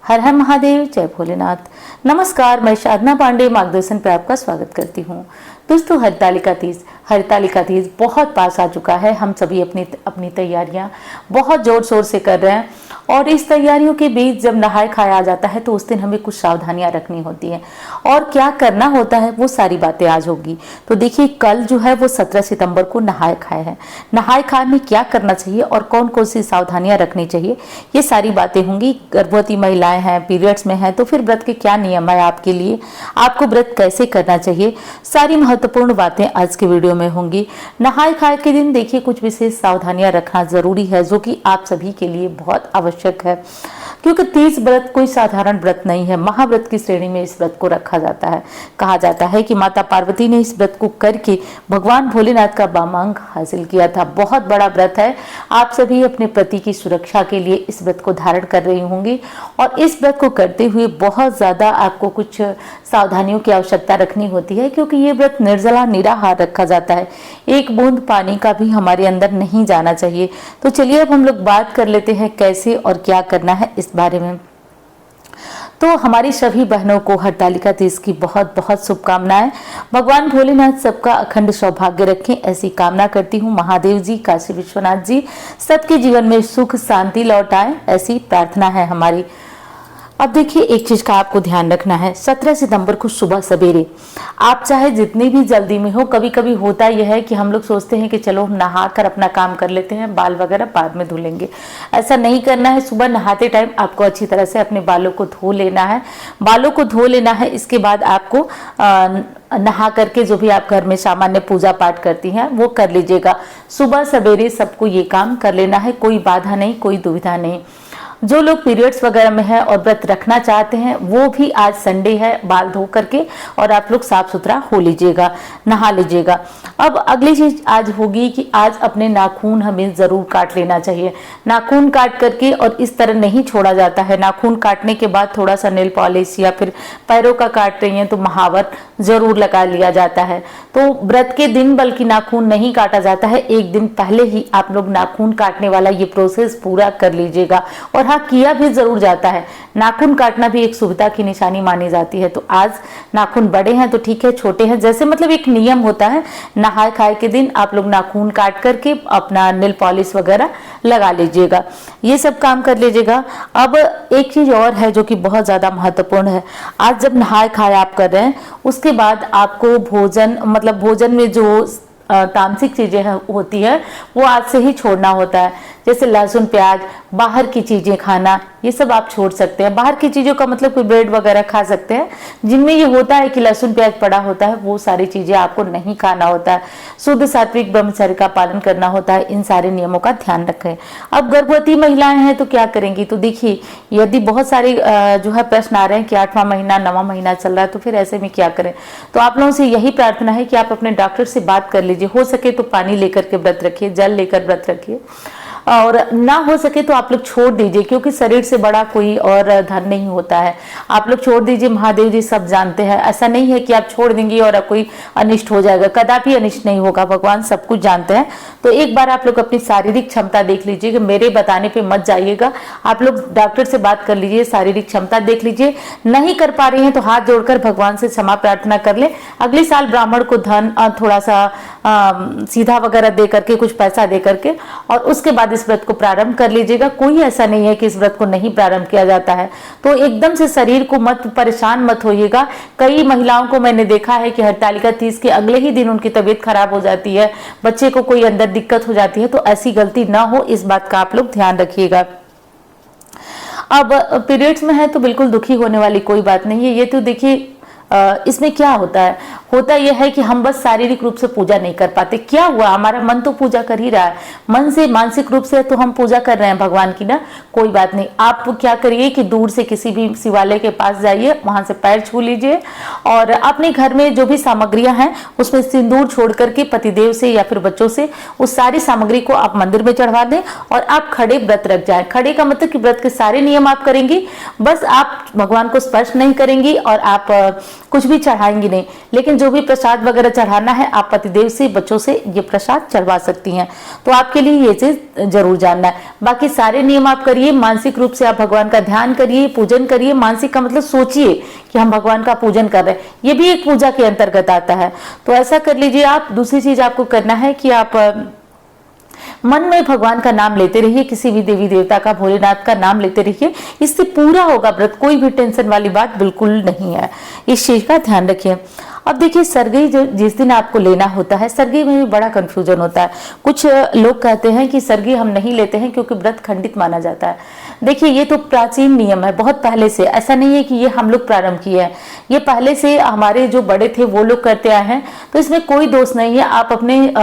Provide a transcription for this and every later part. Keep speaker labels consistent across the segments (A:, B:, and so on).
A: हर हर महादेव, जय भोलेनाथ। नमस्कार, मैं साधना पांडे मार्गदर्शन पे आपका स्वागत करती हूँ। दोस्तों, हरतालिका तीज बहुत पास आ चुका है। हम सभी अपनी तैयारियां बहुत जोर शोर से कर रहे हैं और इस तैयारियों के बीच जब नहाय खाया आ जाता है तो उस दिन हमें कुछ सावधानियां रखनी होती हैं और क्या करना होता है वो सारी बातें आज होगी। तो देखिए, कल जो है वो 17 सितंबर को नहाय खाए है। नहाय खाए में क्या करना चाहिए और कौन कौन सी सावधानियां रखनी चाहिए, ये सारी बातें होंगी। गर्भवती महिलाएं हैं, पीरियड्स में हैं, तो फिर व्रत के क्या नियम है आपके लिए, आपको व्रत कैसे करना चाहिए, सारी महत्वपूर्ण बातें आज के वीडियो में होंगी। नहाय खाए के दिन देखिए कुछ विशेष सावधानियां रखना जरूरी है जो कि आप सभी के लिए बहुत आवश्यक है, क्योंकि तीज व्रत कोई साधारण व्रत नहीं है। महाव्रत की श्रेणी में इस व्रत को रखा जाता है। कहा जाता है कि माता पार्वती ने इस व्रत को करके भगवान भोलेनाथ का वामांग हासिल किया था। बहुत बड़ा व्रत है। आप सभी अपने पति की सुरक्षा के लिए इस व्रत को धारण कर रही होंगी और इस व्रत को करते हुए बहुत ज्यादा आपको कुछ सावधानियों की आवश्यकता रखनी होती है, क्योंकि ये व्रत निर्जला निराहार रखा जाता है। एक बूंद पानी का भी हमारे अंदर नहीं जाना चाहिए। तो चलिए अब हम लोग बात कर लेते हैं कैसे और क्या करना है इस बारे में। तो हमारी सभी बहनों को हरतालिका तीज की बहुत बहुत शुभकामनाएं। भगवान भोलेनाथ सबका अखंड सौभाग्य रखें, ऐसी कामना करती हूँ। महादेव जी, काशी विश्वनाथ जी सबके जीवन में सुख शांति लौटाएं, ऐसी प्रार्थना है हमारी। अब देखिए, एक चीज का आपको ध्यान रखना है। 17 सितंबर को सुबह सवेरे आप चाहे जितनी भी जल्दी में हो, कभी कभी होता यह है कि हम लोग सोचते हैं कि चलो हम नहा कर अपना काम कर लेते हैं, बाल वगैरह बाद में धो लेंगे। ऐसा नहीं करना है। सुबह नहाते टाइम आपको अच्छी तरह से अपने बालों को धो लेना है। बालों को धो लेना है, इसके बाद आपको नहा करके जो भी आप घर में सामान्य पूजा पाठ करती हैं वो कर लीजिएगा। सुबह सवेरे सबको ये काम कर लेना है, कोई बाधा नहीं, कोई दुविधा नहीं। जो लोग पीरियड्स वगैरह में है और व्रत रखना चाहते हैं वो भी आज संडे है, बाल धो करके और आप लोग साफ सुथरा हो लीजिएगा, नहा लीजिएगा। अब अगली चीज आज होगी कि आज अपने नाखून हमें जरूर काट लेना चाहिए। नाखून काट करके, और इस तरह नहीं छोड़ा जाता है। नाखून काटने के बाद थोड़ा सा नेल पॉलिश या फिर पैरों का काट रही हैं तो महावर जरूर लगा लिया जाता है। तो व्रत के दिन बल्कि नाखून नहीं काटा जाता है, एक दिन पहले ही आप लोग नाखून काटने वाला ये प्रोसेस पूरा कर लीजिएगा। और हाँ, किया भी जरूर जाता है। नाखून काटना भी एक सुविधा की निशानी मानी जाती है। तो आज नाखून बड़े हैं तो ठीक है, छोटे हैं जैसे, मतलब एक नियम होता है। नहाय खाए के दिन आप लोग नाखून काट करके अपना नेल पॉलिश वगैरह लगा लीजिएगा, ये सब काम कर लीजिएगा। अब एक चीज और है जो कि बहुत ज्यादा महत्वपूर्ण है। आज जब नहाय खाए आप कर रहे हैं उसके बाद आपको भोजन, मतलब भोजन में जो तामसिक चीजें होती है वो आज से ही छोड़ना होता है। जैसे लहसुन प्याज, बाहर की चीजें खाना, ये सब आप छोड़ सकते हैं। बाहर की चीजों का मतलब कोई ब्रेड वगैरह खा सकते हैं जिनमें ये होता है कि लहसुन प्याज पड़ा होता है, वो सारी चीजें आपको नहीं खाना होता है। शुद्ध सात्विक ब्रह्मचर्य का पालन करना होता है। इन सारे नियमों का ध्यान रखें। अब गर्भवती महिलाएं हैं तो क्या करेंगी, तो देखिए, यदि बहुत सारे जो है प्रश्न आ रहे हैं कि 8वां महीना 9वां महीना चल रहा है तो फिर ऐसे में क्या करें, तो आप लोगों से यही प्रार्थना है कि आप अपने डॉक्टर से बात कर लीजिए। हो सके तो पानी लेकर के व्रत रखिए, जल लेकर व्रत रखिए, और ना हो सके तो आप लोग छोड़ दीजिए, क्योंकि शरीर से बड़ा कोई और धन नहीं होता है। आप लोग छोड़ दीजिए। महादेव जी सब जानते हैं। ऐसा नहीं है कि आप छोड़ देंगे और कोई अनिष्ट हो जाएगा, कदापि अनिष्ट नहीं होगा। भगवान सब कुछ जानते हैं। तो एक बार आप लोग अपनी शारीरिक क्षमता देख लीजिए, कि मेरे बताने पे मत जाइएगा। आप लोग डॉक्टर से बात कर लीजिए, शारीरिक क्षमता देख लीजिए। नहीं कर पा रहे हैं तो हाथ जोड़कर भगवान से क्षमा प्रार्थना कर ले। अगले साल ब्राह्मण को धन थोड़ा सा सीधा वगैरह दे करके, कुछ पैसा दे करके, और उसके बाद इस व्रत को प्रारंभ कर लीजिएगा। कोई ऐसा नहीं है कि इस व्रत को नहीं प्रारंभ किया जाता है। तो एकदम से शरीर को मत परेशान मत होइएगा। कई महिलाओं को मैंने देखा है कि हरतालिका तीज के अगले ही दिन उनकी तबीयत खराब हो जाती है, बच्चे को कोई अंदर दिक्कत हो जाती है। तो ऐसी गलती ना हो, इस बात का आप लोग ध्यान रखिएगा। अब पीरियड्स में है तो बिल्कुल दुखी होने वाली कोई बात नहीं है। ये तो देखिए, इसमें क्या होता यह है कि हम बस शारीरिक रूप से पूजा नहीं कर पाते। क्या हुआ, हमारा मन तो पूजा कर ही रहा है। मन से, मानसिक रूप से तो हम पूजा कर रहे हैं भगवान की ना, कोई बात नहीं। आप क्या करिए कि दूर से किसी भी शिवालय के पास जाइए, वहां से पैर छू लीजिए और अपने घर में जो भी सामग्रियां हैं उसमें सिंदूर छोड़ करके पतिदेव से या फिर बच्चों से उस सारी सामग्री को आप मंदिर में चढ़वा दें और आप खड़े व्रत रख जाए। खड़े का मतलब कि व्रत के सारे नियम आप करेंगी, बस आप भगवान को स्पर्श नहीं करेंगी और आप कुछ भी चढ़ाएंगी नहीं। लेकिन जो भी प्रसाद वगैरह चढ़ाना है आप पतिदेव से, बच्चों से ये प्रसाद चढ़वा सकती हैं। तो आपके लिए ये चीज जरूर जानना है। बाकी सारे नियम आप करिए, मानसिक रूप से आप भगवान का ध्यान करिए, पूजन करिए। मानसिक का मतलब सोचिए कि हम भगवान का पूजन कर रहे हैं, ये भी एक पूजा के अंतर्गत आता है, तो ऐसा कर लीजिए आप। दूसरी चीज आपको करना है कि आप मन में भगवान का नाम लेते रहिए, किसी भी देवी देवता का, भोलेनाथ का नाम लेते रहिए, इससे पूरा होगा व्रत। कोई भी टेंशन वाली बात बिल्कुल नहीं है, इस चीज का ध्यान रखिए। अब देखिए सरगी जो जिस दिन आपको लेना होता है, सरगी में भी बड़ा कंफ्यूजन होता है। कुछ लोग कहते हैं कि सरगी हम नहीं लेते हैं क्योंकि व्रत खंडित माना जाता है। देखिए ये तो प्राचीन नियम है, बहुत पहले से, ऐसा नहीं है कि ये हम लोग प्रारंभ किए हैं, ये पहले से हमारे जो बड़े थे वो लोग करते आए हैं, तो इसमें कोई दोष नहीं है। आप अपने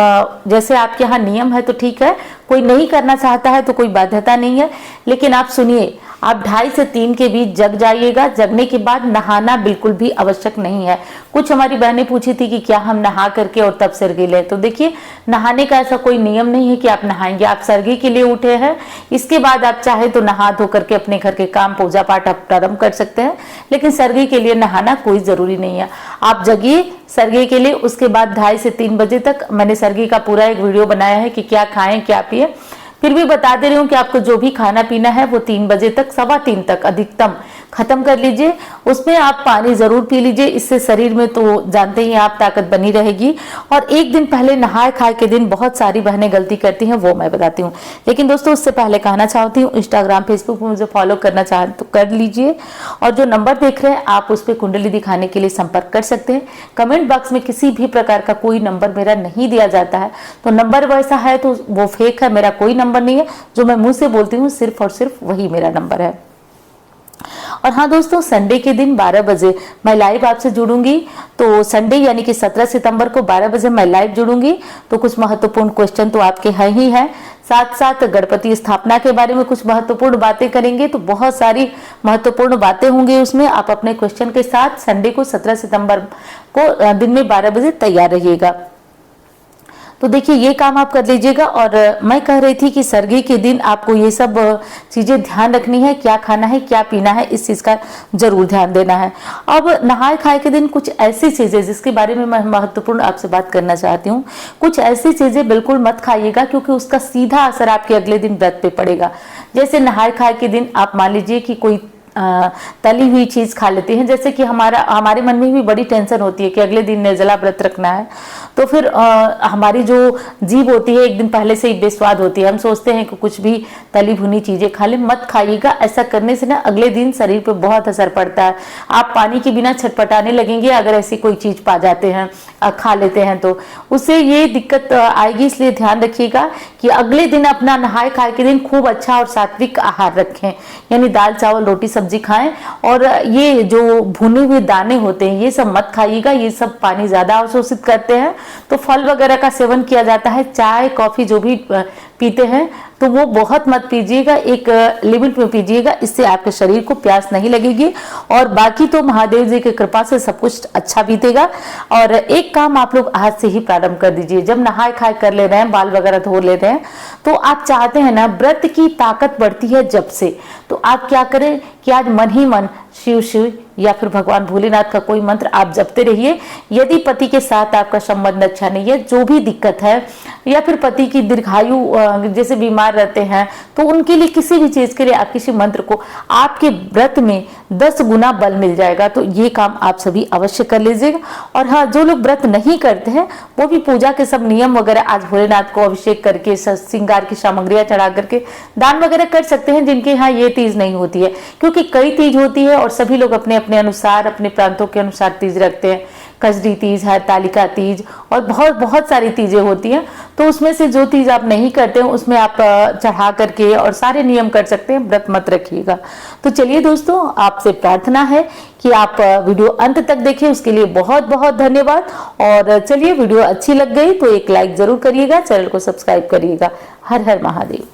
A: जैसे आपके यहाँ नियम है तो ठीक है, कोई नहीं करना चाहता है तो कोई बाध्यता नहीं है। लेकिन आप सुनिए, आप 2:30 से 3 के बीच जग जाइएगा। जगने के बाद नहाना बिल्कुल भी आवश्यक नहीं है। कुछ हमारी बहनें पूछी थी कि क्या हम नहा करके और तब सरगी लें, तो देखिए नहाने का ऐसा कोई नियम नहीं है कि आप नहाएंगे। आप सरगी के लिए उठे हैं, इसके बाद आप चाहे तो नहा धो करके अपने घर के काम पूजा पाठ आप प्रारंभ कर सकते हैं, लेकिन सरगी के लिए नहाना कोई जरूरी नहीं है। आप जगिए सरगी के लिए, उसके बाद 2:30 से 3 बजे तक मैंने सरगी का पूरा एक वीडियो बनाया है कि क्या खाएं क्या पिए। फिर भी बता दे रही हूँ कि आपको जो भी खाना पीना है वो 3 बजे तक, 3:15 तक अधिकतम खत्म कर लीजिए। उसमें आप पानी जरूर पी लीजिए, इससे शरीर में तो जानते ही आप ताकत बनी रहेगी। और एक दिन पहले नहाए खाए के दिन बहुत सारी बहनें गलती करती हैं, वो मैं बताती हूँ। लेकिन दोस्तों उससे पहले कहना चाहती हूँ, इंस्टाग्राम फेसबुक में मुझे फॉलो करना चाहें तो कर लीजिए, और जो नंबर देख रहे हैं आप उस पर कुंडली दिखाने के लिए संपर्क कर सकते हैं। कमेंट बॉक्स में किसी भी प्रकार का कोई नंबर मेरा नहीं दिया जाता है, तो नंबर वैसा है तो वो फेक है, मेरा कोई नंबर नहीं है। जो मैं मुंह से बोलती हूँ सिर्फ और सिर्फ वही मेरा नंबर है। और हाँ दोस्तों, संडे के दिन 12 बजे मैं लाइव आपसे जुड़ूंगी। तो संडे यानी कि 17 सितंबर को 12 बजे मैं लाइव जुड़ूंगी। तो कुछ महत्वपूर्ण क्वेश्चन तो आपके हैं ही हैं, साथ साथ गणपति स्थापना के बारे में कुछ महत्वपूर्ण बातें करेंगे। तो बहुत सारी महत्वपूर्ण बातें होंगी उसमें। आप अपने क्वेश्चन के साथ संडे को 17 सितंबर को दिन में 12 बजे तैयार रहिएगा। तो देखिए ये काम आप कर लीजिएगा। और मैं कह रही थी कि सरगी के दिन आपको ये सब चीजें ध्यान रखनी है, क्या खाना है क्या पीना है, इस चीज का जरूर ध्यान देना है। अब नहाए खाए के दिन कुछ ऐसी चीजें जिसके बारे में मैं महत्वपूर्ण आपसे बात करना चाहती हूँ, कुछ ऐसी चीजें बिल्कुल मत खाइएगा क्योंकि उसका सीधा असर आपके अगले दिन व्रत पे पड़ेगा। जैसे नहाए खाए के दिन आप मान लीजिए कि कोई तली हुई चीज खा लेते हैं, जैसे कि हमारे मन में भी बड़ी टेंशन होती है कि अगले दिन निर्जला व्रत रखना है, तो फिर हमारी जो जीभ होती है एक दिन पहले से ही बेस्वाद होती है। हम सोचते हैं कि कुछ भी तली भुनी चीजें खा ले, मत खाइएगा। ऐसा करने से ना अगले दिन शरीर पर बहुत असर पड़ता है। आप पानी के बिना छटपटाने लगेंगे अगर ऐसी कोई चीज पा जाते हैं, खा लेते हैं, तो उससे ये दिक्कत आएगी। इसलिए ध्यान रखिएगा कि अगले दिन अपना नहाए खाए के दिन खूब अच्छा और सात्विक आहार रखें, यानी दाल चावल रोटी सब्जी खाएं। और ये जो भुने हुए दाने होते हैं ये सब मत खाइएगा, ये सब पानी ज्यादा अवशोषित करते हैं। तो फल वगैरह का सेवन किया जाता है, चाय कॉफी जो भी पीते हैं तो वो बहुत मत पीजिएगा, एक लिमिट में पीजिएगा, इससे आपके शरीर को प्यास नहीं लगेगी। और बाकी तो महादेव जी की कृपा से सब कुछ अच्छा बीतेगा। और एक काम आप लोग आज से ही प्रारंभ कर दीजिए। जब नहाए खाए कर ले रहे हैं, बाल वगैरह धो ले रहे हैं, तो आप चाहते हैं ना व्रत की ताकत बढ़ती है जब से, तो आप क्या करें कि आज मन ही मन शिव शिव या फिर भगवान भोलेनाथ का कोई मंत्र आप जपते रहिए। यदि पति के साथ आपका संबंध अच्छा नहीं है, जो भी दिक्कत है, या फिर पति की दीर्घायु जैसे बीमार रहते हैं, तो उनके लिए किसी भी चीज के लिए आप किसी मंत्र को, आपके व्रत में 10 गुना बल मिल जाएगा। तो ये काम आप सभी अवश्य कर लीजिएगा। और हाँ, जो लोग व्रत नहीं करते हैं वो भी पूजा के सब नियम वगैरह आज भोलेनाथ को अभिषेक करके श्रृंगार की सामग्रियां चढ़ा करके दान वगैरह कर सकते हैं, जिनके यहाँ ये तीज नहीं होती है। क्योंकि कई तीज होती है और सभी लोग अपने अपने अनुसार, अपने प्रांतों के अनुसार तीज रखते हैं। कजरी तीज, हरतालिका तीज और बहुत बहुत सारी तीजें होती हैं। तो उसमें से जो तीज आप नहीं करते हैं उसमें आप चढ़ा करके और सारे नियम कर सकते हैं, व्रत मत रखिएगा। तो चलिए दोस्तों, आपसे प्रार्थना है कि आप वीडियो अंत तक देखें, उसके लिए बहुत बहुत धन्यवाद। और चलिए, वीडियो अच्छी लग गई तो एक लाइक जरूर करिएगा, चैनल को सब्सक्राइब करिएगा। हर हर महादेव।